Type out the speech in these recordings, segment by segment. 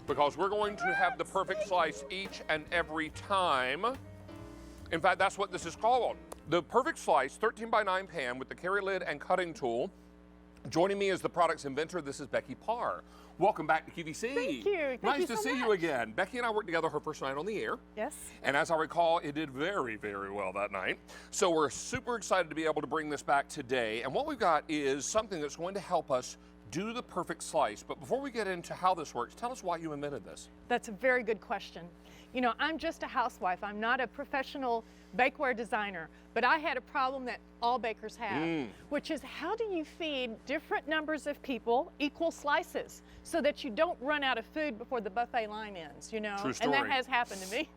because we're going to have the perfect slice each and every time. In fact, that's what this is called. The perfect slice 13 by 9 pan with the carry lid and cutting tool. Joining me as the product's inventor, this is Becky Parr. Welcome back to QVC. Thank you. Nice to see you again. Becky and I worked together her first night on the air. Yes. And as I recall, it did very, very well that night. So we're super excited to be able to bring this back today. And what we've got is something that's going to help us do the perfect slice. But before we get into how this works, tell us why you invented this. That's a very good question. You know, I'm just a housewife. I'm not a professional bakeware designer, but I had a problem that all bakers have, which is how do you feed different numbers of people equal slices so that you don't run out of food before the buffet line ends, you know? True story. And that has happened to me.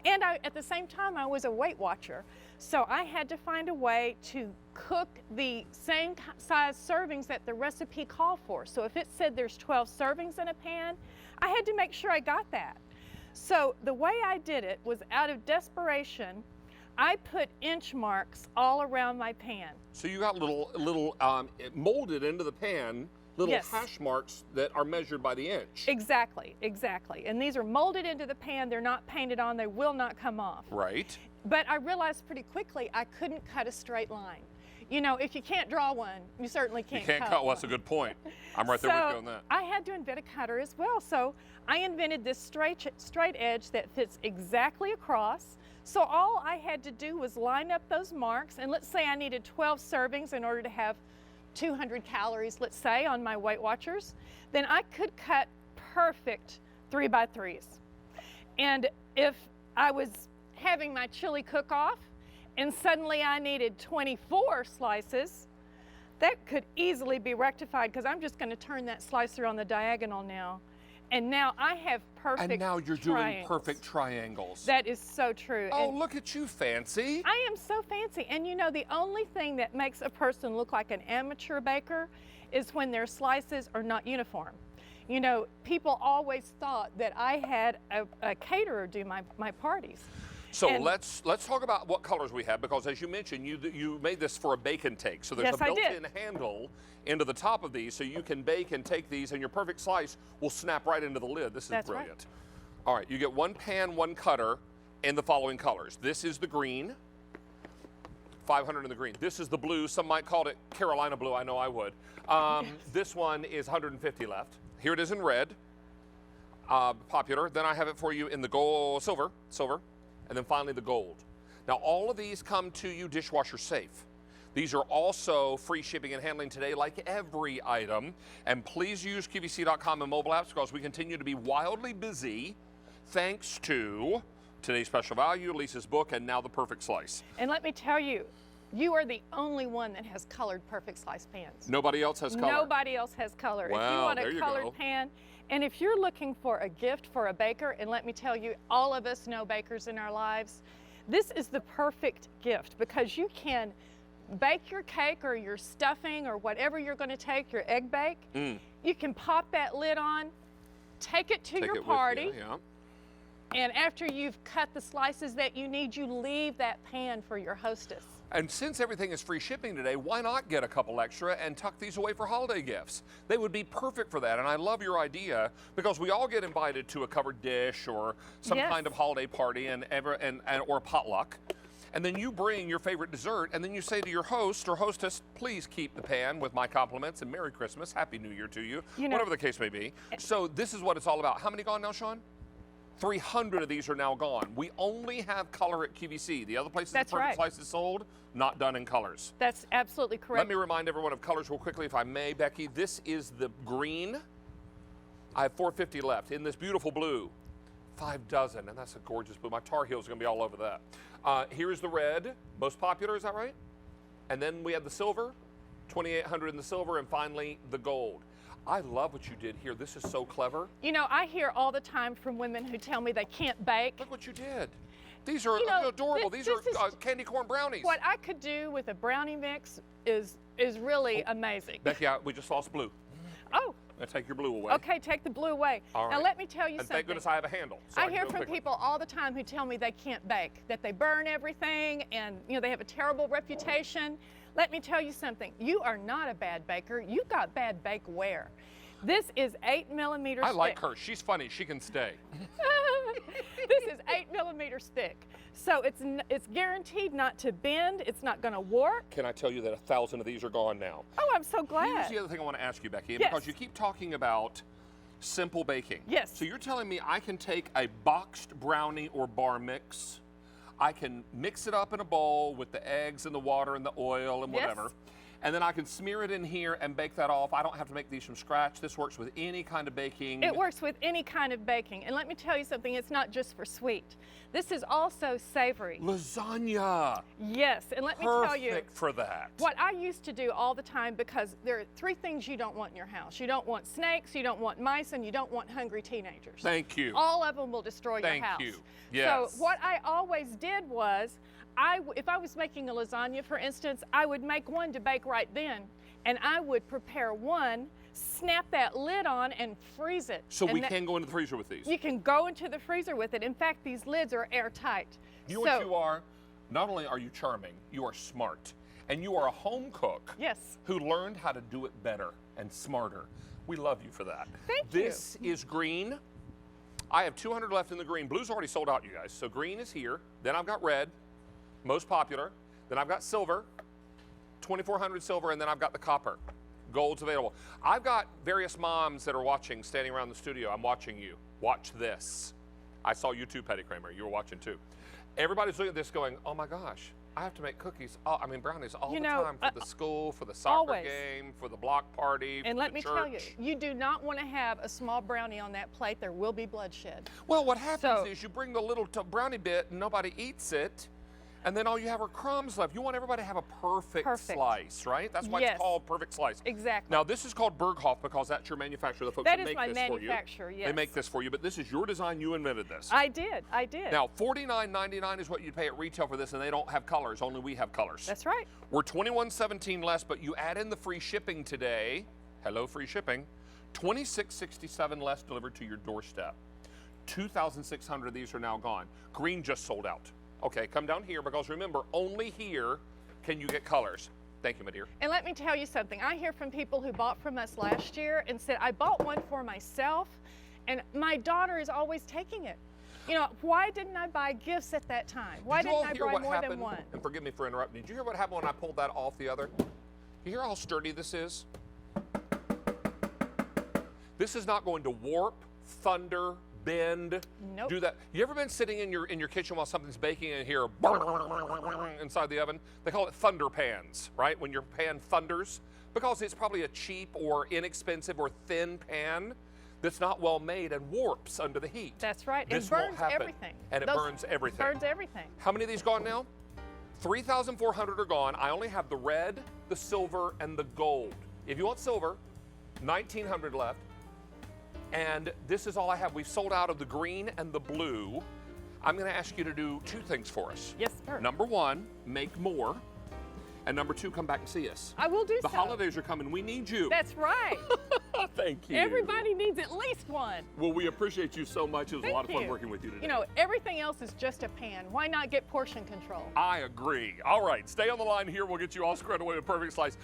And at the same time, I was a Weight Watcher. So I had to find a way to cook the same size servings that the recipe called for. So if it said there's 12 servings in a pan, I had to make sure I got that. So the way I did it was out of desperation. I put inch marks all around my pan. So you got little molded into the pan, little Yes. hash marks that are measured by the inch. Exactly, exactly. And these are molded into the pan. They're not painted on. They will not come off. Right. But I realized pretty quickly I couldn't cut a straight line. You know, if you can't draw one, you certainly can't cut You can't cut. Well, that's a good point. I'm right there with you on that. I had to invent a cutter as well. So I invented this straight edge that fits exactly across. So all I had to do was line up those marks, and let's say I needed 12 servings in order to have 200 calories, let's say, on my Weight Watchers, then I could cut perfect 3x3s. And if I was having my chili cook-off and suddenly I needed 24 slices, that could easily be rectified because I'm just going to turn that slicer on the diagonal now. And now I have perfect And now you're doing perfect triangles. That is so true. Oh, And look at you, fancy. I am so fancy. And you know, the only thing that makes a person look like an amateur baker is when their slices are not uniform. You know, people always thought that I had a caterer do my parties. So And- let's talk about what colors we have, because as you mentioned, you made this for a bake and take. So there's Yes, a I did. built-in handle into the top of these, so you can bake and take these, and your perfect slice will snap right into the lid. This is That's right. brilliant. All right, you get one pan, one cutter in the following colors. This is the green, 500 in the green. This is the blue. Some might call it Carolina blue. I know I would. This one is 150 left. Here it is in red, popular. Then I have it for you in the gold, silver, and then finally the gold. Now all of these come to you dishwasher safe. These are also free shipping and handling today, like every item. And please use QVC.com and mobile apps, because we continue to be wildly busy thanks to today's special value, Lisa's book, and now the perfect slice. And let me tell you, you are the only one that has colored perfect slice pans. Nobody else has color. Nobody else has color. If you Wow, want there a you colored go. pan, and if you're looking for a gift for a baker, and let me tell you, all of us know bakers in our lives, this is the perfect gift, because you can bake your cake or your stuffing or whatever you're going to take, your egg bake. You can pop that lid on, take it to Take your it with party, you, yeah. and after you've cut the slices that you need, you leave that pan for your hostess. And since everything is free shipping today, why not get a couple extra and tuck these away for holiday gifts? They would be perfect for that. And I love your idea, because we all get invited to a covered dish or some Yes. kind of holiday party or potluck. And then you bring your favorite dessert, and then you say to your host or hostess, please keep the pan with my compliments, and Merry Christmas, Happy New Year to you, You know- whatever the case may be. So this is what it's all about. How many gone now, Sean? 300 of these are now gone. We only have color at QVC. The other places That's the perfect right. slice is sold, not done in colors. That's absolutely correct. Let me remind everyone of colors real quickly, if I may, Becky. This is the green. I have 450 left. In this beautiful blue, 5 dozen, and that's a gorgeous blue. My Tar Heels are gonna be all over that. Here's the red, most popular, is that right? And then we have the silver, 2,800 in the silver, and finally the gold. I love what you did here. This is so clever. You know, I hear all the time from women who tell me they can't bake. Look what you did. These are You know, adorable. this These is are candy corn brownies. What I could do with a brownie mix is really amazing. Becky, we just lost blue. Oh, Now take your blue away. okay, take the blue away. All Now right. let me tell you And something. thank goodness I have a handle. So I can hear do it from quickly. people all the time who tell me they can't bake, that they burn everything, and you know they have a terrible reputation. Let me tell you something. You are not a bad baker. You got bad bakeware. This is 8mm I like thick. her. She's funny. She can stay. This is 8mm thick. So it's guaranteed not to bend. It's not going to warp. Can I tell you that 1,000 of these are gone now? Oh, I'm so glad. Here's the other thing I want to ask you, Becky, Yes. because you keep talking about simple baking. Yes. So you're telling me I can take a boxed brownie or bar mix, I can mix it up in a bowl with the eggs and the water and the oil and whatever, Yes. and then I can smear it in here and bake that off. I don't have to make these from scratch. This works with any kind of baking. It works with any kind of baking. And let me tell you something, it's not just for sweet. This is also savory. Lasagna. Yes, and let me tell you, Perfect for that. what I used to do all the time, because there are 3 things you don't want in your house. You don't want snakes, you don't want mice, and you don't want hungry teenagers. Thank you. All of them will destroy Thank your house. you. Yes. So what I always did was, if I was making a lasagna, for instance, I would make one to bake right then, and I would prepare one, snap that lid on, and freeze it. So And we can go into the freezer with these. You can go into the freezer with it. In fact, these lids are airtight. You know what you are? Not only are you charming, you are smart. And you are a home cook Yes. who learned how to do it better and smarter. We love you for that. Thank you. This is green. I have 200 left in the green. Blue's already sold out, you guys. So green is here. Then I've got red, most popular. Then I've got silver, 2,400 silver, and then I've got the copper. Gold's available. I've got various moms that are watching, standing around the studio. I'm watching you. Watch this. I saw you too, Patty Kramer. You were watching too. Everybody's looking at this going, oh my gosh, I have to make cookies, brownies all the time for the school, for the soccer always. game, for the block party, And for let the me church. tell you, you do not want to have a small brownie on that plate. There will be bloodshed. Well, what happens So- is you bring the little brownie bit and nobody eats it, and then all you have are crumbs left. You want everybody to have a perfect slice, right? That's why Yes. it's called perfect slice. Exactly. Now, this is called BergHOFF because that's your manufacturer, the folks That that is make my this for you. manufacturer, yes. They make this for you, but this is your design. You invented this. I did. Now, $49.99 is what you'd pay at retail for this, and they don't have colors. Only we have colors. That's right. We're $21.17 less, but you add in the free shipping today. Hello, free shipping. $26.67 less delivered to your doorstep. 2,600 of these are now gone. Green just sold out. Okay, come down here because remember, only here can you get colors. Thank you, my dear. And let me tell you something. I hear from people who bought from us last year and said, I bought one for myself, and my daughter is always taking it. You know, why didn't I buy gifts at that time? Why Did you all didn't I hear buy what more happened? than one? And forgive me for interrupting. Did you hear what happened when I pulled that off the other? You hear how sturdy this is? This is not going to warp, thunder, bend, Nope. do that. You ever been sitting in your kitchen while something's baking and hear inside the oven? They call it thunder pans, right? When your pan thunders, because it's probably a cheap or inexpensive or thin pan that's not well made and warps under the heat. That's right. This it won't burns happen. everything. And it burns everything. Burns everything. How many of these gone now? 3,400 are gone. I only have the red, the silver, and the gold. If you want silver, 1,900 left. And this is all I have. We've sold out of the green and the blue. I'm going to ask you to do 2 things for us. Yes, sir. Number 1, make more. And number 2, come back and see us. I will do The so. holidays are coming. We need you. That's right. Thank you. Everybody needs at least one. Well, we appreciate you so much. It was a Thank lot of fun you. working with you today. You know, everything else is just a pan. Why not get portion control? I agree. All right, stay on the line here. We'll get you all squared away with Perfect Slice.